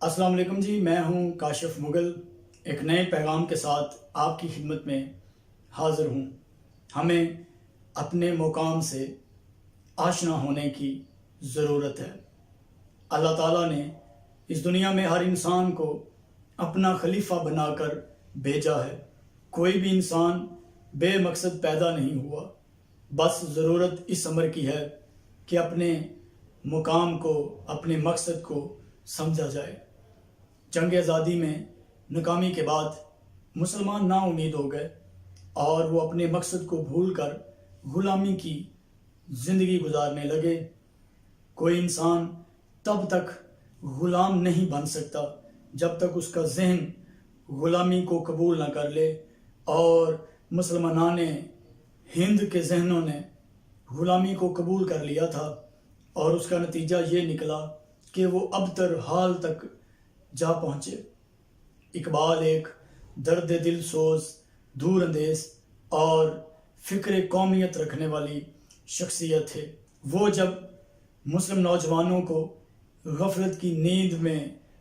السلام علیکم جی، میں ہوں کاشف مغل، ایک نئے پیغام کے ساتھ آپ کی خدمت میں حاضر ہوں۔ ہمیں اپنے مقام سے آشنا ہونے کی ضرورت ہے۔ اللہ تعالیٰ نے اس دنیا میں ہر انسان کو اپنا خلیفہ بنا کر بھیجا ہے۔ کوئی بھی انسان بے مقصد پیدا نہیں ہوا، بس ضرورت اس امر کی ہے کہ اپنے مقام کو، اپنے مقصد کو سمجھا جائے۔ جنگ آزادی میں ناکامی کے بعد مسلمان نا امید ہو گئے اور وہ اپنے مقصد کو بھول کر غلامی کی زندگی گزارنے لگے۔ کوئی انسان تب تک غلام نہیں بن سکتا جب تک اس کا ذہن غلامی کو قبول نہ کر لے، اور مسلمانان ہند کے ذہنوں نے غلامی کو قبول کر لیا تھا، اور اس کا نتیجہ یہ نکلا کہ وہ ابتر حال تک جا پہنچے۔ اقبال ایک درد دل سوز، دور اندیز اور فکر قومیت رکھنے والی شخصیت ہے۔ وہ جب مسلم نوجوانوں کو غفلت کی نیند میں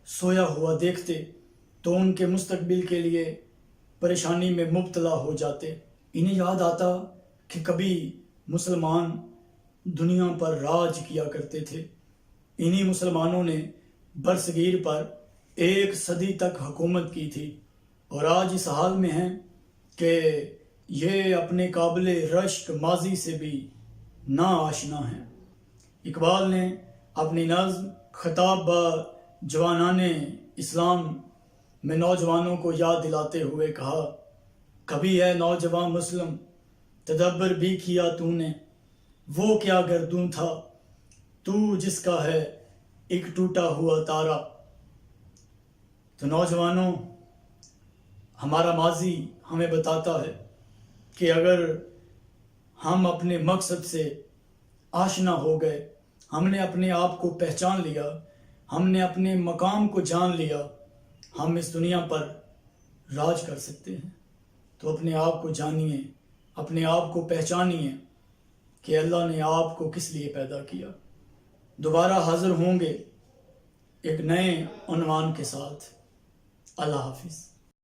سویا ہوا دیکھتے تو ان کے مستقبل کے لیے پریشانی میں مبتلا ہو جاتے۔ انہیں یاد آتا کہ کبھی مسلمان دنیا پر راج کیا کرتے تھے۔ انہی مسلمانوں نے برصغیر پر 1 صدی تک حکومت کی تھی، اور آج اس حال میں ہیں کہ یہ اپنے قابل رشک ماضی سے بھی نا آشنا ہیں۔ اقبال نے اپنی نظم خطاب با جوانان اسلام میں نوجوانوں کو یاد دلاتے ہوئے کہا، کبھی ہے نوجوان مسلم تدبر بھی کیا تو نے، وہ کیا گردوں تھا تو جس کا ہے ایک ٹوٹا ہوا تارا۔ تو نوجوانوں، ہمارا ماضی ہمیں بتاتا ہے کہ اگر ہم اپنے مقصد سے آشنا ہو گئے، ہم نے اپنے آپ کو پہچان لیا، ہم نے اپنے مقام کو جان لیا، ہم اس دنیا پر راج کر سکتے ہیں۔ تو اپنے آپ کو جانیے، اپنے آپ کو پہچانیے کہ اللہ نے آپ کو کس لیے پیدا کیا۔ دوبارہ حاضر ہوں گے ایک نئے عنوان کے ساتھ۔ اللہ حافظ۔